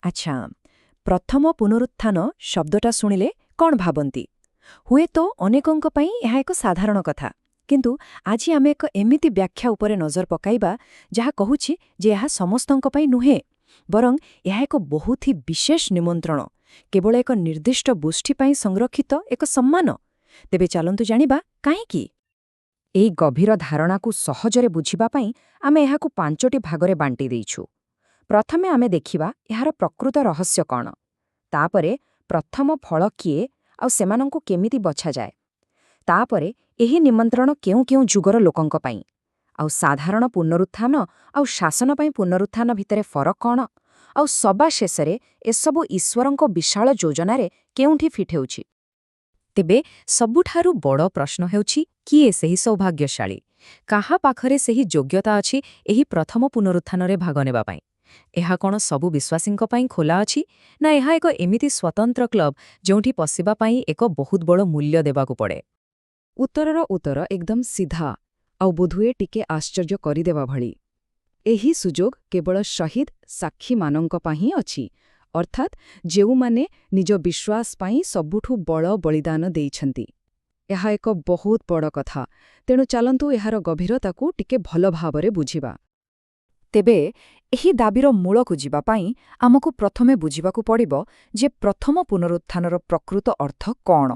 ଆଚ୍ଛା, ପ୍ରଥମ ପୁନରୁତ୍ଥାନ ଶବ୍ଦଟା ଶୁଣିଲେ କ'ଣ ଭାବନ୍ତି? ହୁଏତ ଅନେକଙ୍କ ପାଇଁ ଏହା ଏକ ସାଧାରଣ କଥା, କିନ୍ତୁ ଆଜି ଆମେ ଏକ ଏମିତି ବ୍ୟାଖ୍ୟା ଉପରେ ନଜର ପକାଇବା ଯାହା କହୁଛି ଯେ ଏହା ସମସ୍ତଙ୍କ ପାଇଁ ନୁହେଁ, ବରଂ ଏହା ଏକ ବହୁତ ହି ବିଶେଷ ନିମନ୍ତ୍ରଣ, କେବଳ ଏକ ନିର୍ଦ୍ଦିଷ୍ଟ ଗୋଷ୍ଠୀ ପାଇଁ ସଂରକ୍ଷିତ ଏକ ସମ୍ମାନ। ତେବେ ଚାଲନ୍ତୁ ଜାଣିବା କାହିଁକି। ଏହି ଗଭୀର ଧାରଣାକୁ ସହଜରେ ବୁଝିବା ପାଇଁ ଆମେ ଏହାକୁ 5ଟି ଭାଗରେ ବାଣ୍ଟି ଦେଇଛୁ। ପ୍ରଥମେ ଆମେ ଦେଖିବା ଏହାର ପ୍ରକୃତ ରହସ୍ୟ କ'ଣ। ତାପରେ ପ୍ରଥମ ଫଳ କିଏ ଆଉ ସେମାନଙ୍କୁ କେମିତି ବଛାଯାଏ। ତାପରେ ଏହି ନିମନ୍ତ୍ରଣ କେଉଁ କେଉଁ ଯୁଗର ଲୋକଙ୍କ ପାଇଁ, ଆଉ ସାଧାରଣ ପୁନରୁତ୍ଥାନ ଆଉ ଶାସନ ପାଇଁ ପୁନରୁତ୍ଥାନ ଭିତରେ ଫରକ କ'ଣ, ଆଉ ସବା ଶେଷରେ ଏସବୁ ଈଶ୍ୱରଙ୍କ ବିଶାଳ ଯୋଜନାରେ କେଉଁଠି ଫିଟ୍ ହେଉଛି। ତେବେ ସବୁଠାରୁ ବଡ଼ ପ୍ରଶ୍ନ ହେଉଛି, କିଏ ସେହି ସୌଭାଗ୍ୟଶାଳୀ? କାହା ପାଖରେ ସେହି ଯୋଗ୍ୟତା ଅଛି ଏହି ପ୍ରଥମ ପୁନରୁତ୍ଥାନରେ ଭାଗ ନେବା ପାଇଁ? ଏହା କ'ଣ ସବୁ ବିଶ୍ୱାସୀଙ୍କ ପାଇଁ ଖୋଲା ଅଛି, ନା ଏହା ଏକ ଏମିତି ସ୍ୱତନ୍ତ୍ର କ୍ଲବ ଯେଉଁଠି ପଶିବା ପାଇଁ ଏକ ବହୁତ ବଡ଼ ମୂଲ୍ୟ ଦେବାକୁ ପଡ଼େ? ଉତ୍ତରର ଉତ୍ତର ଏକଦମ ସିଧା ଆଉ ବୋଧହୁଏ ଟିକେ ଆଶ୍ଚର୍ଯ୍ୟ କରିଦେବା ଭଳି। ଏହି ସୁଯୋଗ କେବଳ ଶହୀଦ ସାକ୍ଷୀମାନଙ୍କ ପାଇଁ ହିଁ ଅଛି, ଅର୍ଥାତ୍ ଯେଉଁମାନେ ନିଜ ବିଶ୍ୱାସ ପାଇଁ ସବୁଠୁ ବଡ଼ ବଳିଦାନ ଦେଇଛନ୍ତି। ଏହା ଏକ ବହୁତ ବଡ଼ କଥା, ତେଣୁ ଚାଲନ୍ତୁ ଏହାର ଗଭୀରତାକୁ ଟିକେ ଭଲ ଭାବରେ ବୁଝିବା। ତେବେ ଏହି ଦାବିର ମୂଳକୁ ଯିବା ପାଇଁ ଆମକୁ ପ୍ରଥମେ ବୁଝିବାକୁ ପଡ଼ିବ ଯେ ପ୍ରଥମ ପୁନରୁତ୍ଥାନର ପ୍ରକୃତ ଅର୍ଥ କ'ଣ।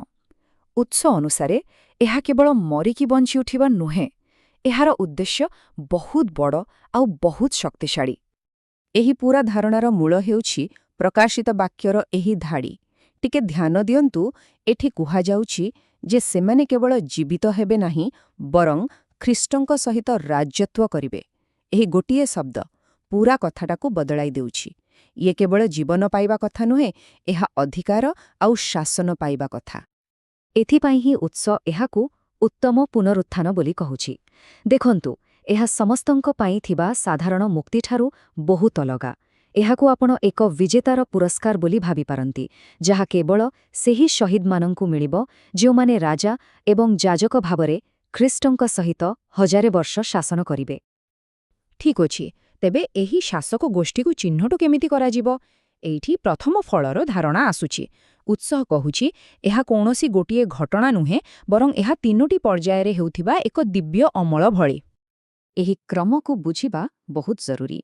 ଉତ୍ସ ଅନୁସାରେ ଏହା କେବଳ ମରିକି ବଞ୍ଚି ଉଠିବା ନୁହେଁ, ଏହାର ଉଦ୍ଦେଶ୍ୟ ବହୁତ ବଡ଼ ଆଉ ବହୁତ ଶକ୍ତିଶାଳୀ। ଏହି ପୂରା ଧାରଣାର ମୂଳ ହେଉଛି ପ୍ରକାଶିତ ବାକ୍ୟର ଏହି ଧାଡ଼ି। ଟିକେ ଧ୍ୟାନ ଦିଅନ୍ତୁ, ଏଠି କୁହାଯାଉଛି ଯେ ସେମାନେ କେବଳ ଜୀବିତ ହେବେ ନାହିଁ, ବରଂ ଖ୍ରୀଷ୍ଟଙ୍କ ସହିତ ରାଜତ୍ୱ କରିବେ। ଏହି ଗୋଟିଏ ଶବ୍ଦ ପୂରା କଥାଟାକୁ ବଦଳାଇ ଦେଉଛି। ଇଏ କେବଳ ଜୀବନ ପାଇବା କଥା ନୁହେଁ, ଏହା ଅଧିକାର ଆଉ ଶାସନ ପାଇବା କଥା। ଏଥିପାଇଁ ହିଁ ଉତ୍ସ ଏହାକୁ ଉତ୍ତମ ପୁନରୁତ୍ଥାନ ବୋଲି କହୁଛି। ଦେଖନ୍ତୁ, ଏହା ସମସ୍ତଙ୍କ ପାଇଁ ଥିବା ସାଧାରଣ ମୁକ୍ତିଠାରୁ ବହୁତ ଅଲଗା। ଏହାକୁ ଆପଣ ଏକ ବିଜେତାର ପୁରସ୍କାର ବୋଲି ଭାବିପାରନ୍ତି, ଯାହା କେବଳ ସେହି ଶହୀଦମାନଙ୍କୁ ମିଳିବ ଯେଉଁମାନେ ରାଜା ଏବଂ ଯାଜକ ଭାବରେ ଖ୍ରୀଷ୍ଟଙ୍କ ସହିତ 1000 ବର୍ଷ ଶାସନ କରିବେ। ଠିକ୍ ଅଛି, ତେବେ ଏହି ଶାସକ ଗୋଷ୍ଠୀକୁ ଚିହ୍ନଟ କେମିତି କରାଯିବ? ଏଇଠି ପ୍ରଥମ ଫଳର ଧାରଣା ଆସୁଛି। ଉତ୍ସ କହୁଛି ଏହା କୌଣସି ଗୋଟିଏ ଘଟଣା ନୁହେଁ, ବରଂ ଏହା 3ଟି ପର୍ଯ୍ୟାୟରେ ହେଉଥିବା ଏକ ଦିବ୍ୟ ଅମଳ ଭଳି। ଏହି କ୍ରମକୁ ବୁଝିବା ବହୁତ ଜରୁରୀ।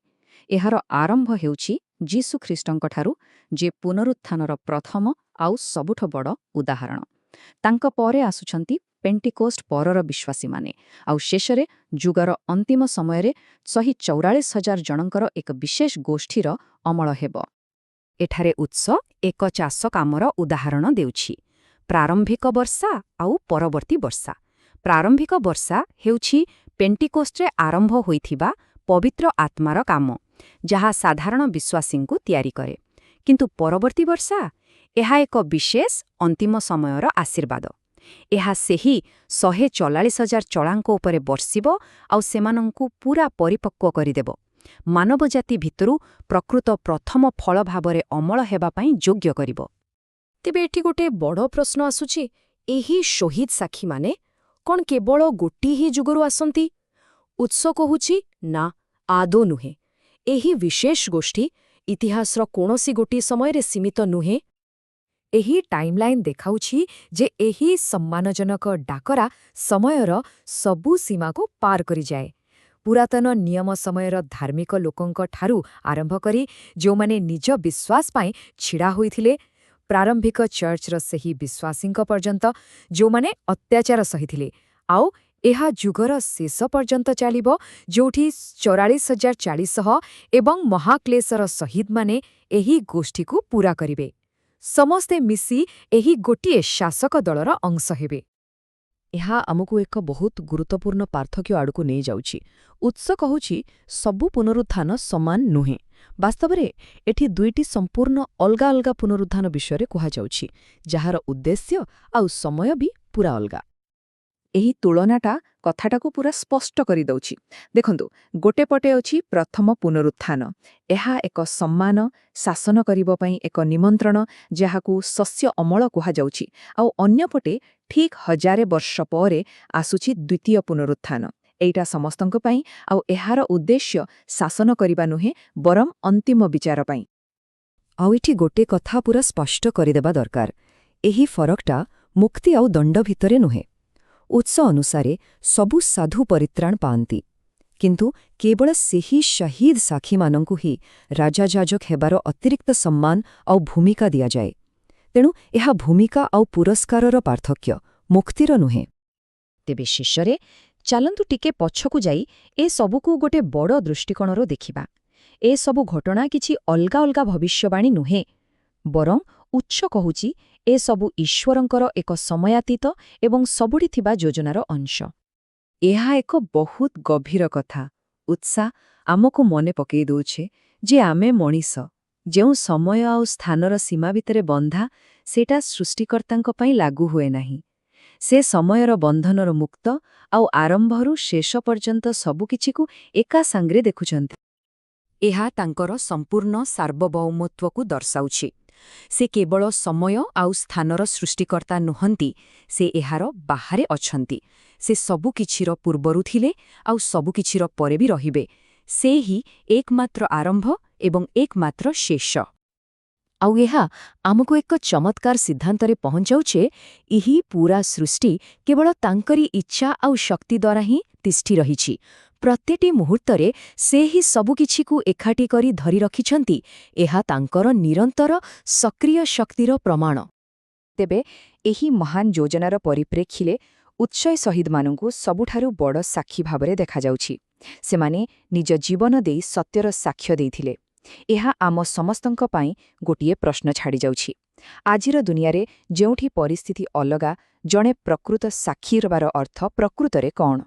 ଏହାର ଆରମ୍ଭ ହେଉଛି ଯୀଶୁଖ୍ରୀଷ୍ଟଙ୍କଠାରୁ, ଯେ ପୁନରୁତ୍ଥାନର ପ୍ରଥମ ଆଉ ସବୁଠୁ ବଡ଼ ଉଦାହରଣ। ତାଙ୍କ ପରେ ଆସୁଛନ୍ତି ପେଣ୍ଟିକୋଷ୍ଟ ପରର ବିଶ୍ୱାସୀମାନେ, ଆଉ ଶେଷରେ ଯୁଗର ଅନ୍ତିମ ସମୟରେ 144,000 ଜଣଙ୍କର ଏକ ବିଶେଷ ଗୋଷ୍ଠୀର ଅମଳ ହେବ। ଏଠାରେ ଉତ୍ସ ଏକ ଚାଷ କାମର ଉଦାହରଣ ଦେଉଛି। ପ୍ରାରମ୍ଭିକ ବର୍ଷା ଆଉ ପରବର୍ତ୍ତୀ ବର୍ଷା। ପ୍ରାରମ୍ଭିକ ବର୍ଷା ହେଉଛି ପେଣ୍ଟିକୋଷ୍ଟରେ ଆରମ୍ଭ ହୋଇଥିବା ପବିତ୍ର ଆତ୍ମାର କାମ, ଯାହା ସାଧାରଣ ବିଶ୍ୱାସୀଙ୍କୁ ତିଆରି କରେ। କିନ୍ତୁ ପରବର୍ତ୍ତୀ ବର୍ଷା, ଏହା ଏକ ବିଶେଷ ଅନ୍ତିମ ସମୟର ଆଶୀର୍ବାଦ। ଏହା ସେହି 144,000 ଚଳାଙ୍କ ଉପରେ ବର୍ଷିବ ଆଉ ସେମାନଙ୍କୁ ପୂରା ପରିପକ୍ୱ କରିଦେବ, ମାନବ ଜାତି ଭିତରୁ ପ୍ରକୃତ ପ୍ରଥମ ଫଳ ଭାବରେ ଅମଳ ହେବା ପାଇଁ ଯୋଗ୍ୟ କରିବ। ତେବେ ଏଠି ଗୋଟେ ବଡ଼ ପ୍ରଶ୍ନ ଆସୁଛି, ଏହି ଶହୀଦ ସାକ୍ଷୀମାନେ କ'ଣ କେବଳ ଗୋଟିଏ ହିଁ ଯୁଗରୁ ଆସନ୍ତି? ଉତ୍ସ କହୁଛି ନା, ଆଦୌ ନୁହେଁ। ଏହି ବିଶେଷ ଗୋଷ୍ଠୀ ଇତିହାସର କୌଣସି ଗୋଟିଏ ସମୟରେ ସୀମିତ ନୁହେଁ। ଏହି ଟାଇମ୍ଲାଇନ୍ ଦେଖାଉଛି ଯେ ଏହି ସମ୍ମାନଜନକ ଡାକରା ସମୟର ସବୁ ସୀମାକୁ ପାର କରିଯାଏ। ପୁରାତନ ନିୟମ ସମୟର ଧାର୍ମିକ ଲୋକଙ୍କ ଠାରୁ ଆରମ୍ଭ କରି ଯେଉଁମାନେ ନିଜ ବିଶ୍ୱାସ ପାଇଁ ଛିଡ଼ା ହୋଇଥିଲେ, ପ୍ରାରମ୍ଭିକ ଚର୍ଚ୍ଚର ସେହି ବିଶ୍ୱାସୀଙ୍କ ପର୍ଯ୍ୟନ୍ତ ଯେଉଁମାନେ ଅତ୍ୟାଚାର ସହିଥିଲେ, ଆଉ ଏହା ଯୁଗର ଶେଷ ପର୍ଯ୍ୟନ୍ତ ଚାଲିବ, ଯେଉଁଠି 44,400 ଏବଂ ମହାକ୍ଲେଶର ଶହୀଦମାନେ ଏହି ଗୋଷ୍ଠୀକୁ ପୂରା କରିବେ। ସମସ୍ତେ ମିଶି ଏହି ଗୋଟିଏ ଶାସକ ଦଳର ଅଂଶ ହେବେ। ଏହା ଆମକୁ ଏକ ବହୁତ ଗୁରୁତ୍ୱପୂର୍ଣ୍ଣ ପାର୍ଥକ୍ୟ ଆଡ଼କୁ ନେଇଯାଉଛି। ଉତ୍ସ କହୁଛି ସବୁ ପୁନରୁତ୍ଥାନ ସମାନ ନୁହେଁ। ବାସ୍ତବରେ ଏଠି 2ଟି ସମ୍ପୂର୍ଣ୍ଣ ଅଲଗା ଅଲଗା ପୁନରୁତ୍ଥାନ ବିଷୟରେ କୁହାଯାଉଛି, ଯାହାର ଉଦ୍ଦେଶ୍ୟ ଆଉ ସମୟ ବି ପୂରା ଅଲଗା। ଏହି ତୁଳନାଟା କଥାଟାକୁ ପୂରା ସ୍ପଷ୍ଟ କରିଦେଉଛି। ଦେଖନ୍ତୁ, ଗୋଟେ ପଟେ ଅଛି ପ୍ରଥମ ପୁନରୁତ୍ଥାନ। ଏହା ଏକ ସମ୍ମାନ, ଶାସନ କରିବା ପାଇଁ ଏକ ନିମନ୍ତ୍ରଣ, ଯାହାକୁ ଶସ୍ୟ ଅମଳ କୁହାଯାଉଛି। ଆଉ ଅନ୍ୟପଟେ ଠିକ୍ 1000 ବର୍ଷ ପରେ ଆସୁଛି ଦ୍ୱିତୀୟ ପୁନରୁତ୍ଥାନ। ଏଇଟା ସମସ୍ତଙ୍କ ପାଇଁ, ଆଉ ଏହାର ଉଦ୍ଦେଶ୍ୟ ଶାସନ କରିବା ନୁହେଁ, ବରଂ ଅନ୍ତିମ ବିଚାର ପାଇଁ। ଆଉ ଏଠି ଗୋଟେ କଥା ପୁରା ସ୍ପଷ୍ଟ କରିଦେବା ଦରକାର। ଏହି ଫରକଟା ମୁକ୍ତି ଆଉ ଦଣ୍ଡ ଭିତରେ ନୁହେଁ। ଉତ୍ସ ଅନୁସାରେ ସବୁ ସାଧୁ ପରିତ୍ରାଣ ପାଆନ୍ତି, କିନ୍ତୁ କେବଳ ସେହି ଶହୀଦ ସାକ୍ଷୀମାନଙ୍କୁ ହିଁ ରାଜାଯାଜକ ହେବାର ଅତିରିକ୍ତ ସମ୍ମାନ ଆଉ ଭୂମିକା ଦିଆଯାଏ। ତେଣୁ ଏହା ଭୂମିକା ଆଉ ପୁରସ୍କାରର ପାର୍ଥକ୍ୟ, ମୁକ୍ତିର ନୁହେଁ। ତେବେ ଶେଷରେ ଚାଲନ୍ତୁ ଟିକେ ପଛକୁ ଯାଇ ଏ ସବୁକୁ ଗୋଟେ ବଡ଼ ଦୃଷ୍ଟିକୋଣରୁ ଦେଖିବା। ଏ ସବୁ ଘଟଣା କିଛି ଅଲଗା ଅଲଗା ଭବିଷ୍ୟବାଣୀ ନୁହେଁ, ବରଂ ଉତ୍ସ କହୁଛି ଏସବୁ ଈଶ୍ୱରଙ୍କର ଏକ ସମୟାତୀତ ଏବଂ ସବୁଠି ଥିବା ଯୋଜନାର ଅଂଶ। ଏହା ଏକ ବହୁତ ଗଭୀର କଥା। ଉତ୍ସା ଆମକୁ ମନେ ପକାଇ ଦେଉଛି ଯେ ଆମେ ମଣିଷ, ଯେଉଁ ସମୟ ଆଉ ସ୍ଥାନର ସୀମା ଭିତରେ ବନ୍ଧା, ସେଇଟା ସୃଷ୍ଟିକର୍ତ୍ତାଙ୍କ ପାଇଁ ଲାଗୁ ହୁଏ ନାହିଁ। ସେ ସମୟର ବନ୍ଧନର ମୁକ୍ତ ଆଉ ଆରମ୍ଭରୁ ଶେଷ ପର୍ଯ୍ୟନ୍ତ ସବୁକିଛିକୁ ଏକା ସାଙ୍ଗରେ ଦେଖୁଛନ୍ତି। ଏହା ତାଙ୍କର ସମ୍ପୂର୍ଣ୍ଣ ସାର୍ବଭୌମତ୍ୱକୁ ଦର୍ଶାଉଛି। ସେ କେବଳ ସମୟ ଆଉ ସ୍ଥାନର ସୃଷ୍ଟିକର୍ତ୍ତା ନୁହନ୍ତି, ସେ ଏହାର ବାହାରେ ଅଛନ୍ତି। ସେ ସବୁକିଛିର ପୂର୍ବରୁ ଥିଲେ ଆଉ ସବୁକିଛିର ପରେ ବି ରହିବେ। ସେ ହିଁ ଏକମାତ୍ର ଆରମ୍ଭ ଏବଂ ଏକମାତ୍ର ଶେଷ। ଆଉ ଏହା ଆମକୁ ଏକ ଚମତ୍କାର ସିଦ୍ଧାନ୍ତରେ ପହଞ୍ଚାଉଛେ, ଏହି ପୂରା ସୃଷ୍ଟି କେବଳ ତାଙ୍କରି ଇଚ୍ଛା ଆଉ ଶକ୍ତି ଦ୍ୱାରା ହିଁ ତିଷ୍ଠି ରହିଛି। ପ୍ରତିଟି ମୁହୂର୍ତ୍ତରେ ସେ ହିଁ ସବୁକିଛିକୁ ଏକାଠି କରି ଧରି ରଖିଛନ୍ତି। ଏହା ତାଙ୍କର ନିରନ୍ତର ସକ୍ରିୟ ଶକ୍ତିର ପ୍ରମାଣ। ତେବେ ଏହି ମହାନ ଯୋଜନାର ପରିପ୍ରେକ୍ଷୀରେ ଉତ୍ସୟ ଶହୀଦମାନଙ୍କୁ ସବୁଠାରୁ ବଡ଼ ସାକ୍ଷୀ ଭାବରେ ଦେଖାଯାଉଛି। ସେମାନେ ନିଜ ଜୀବନ ଦେଇ ସତ୍ୟର ସାକ୍ଷ୍ୟ ଦେଇଥିଲେ। ଏହା ଆମ ସମସ୍ତଙ୍କ ପାଇଁ ଗୋଟିଏ ପ୍ରଶ୍ନ ଛାଡ଼ିଯାଉଛି। ଆଜିର ଦୁନିଆରେ ଯେଉଁଠି ପରିସ୍ଥିତି ଅଲଗା, ଜଣେ ପ୍ରକୃତ ସାକ୍ଷୀ ହେବାର ଅର୍ଥ ପ୍ରକୃତରେ କ'ଣ?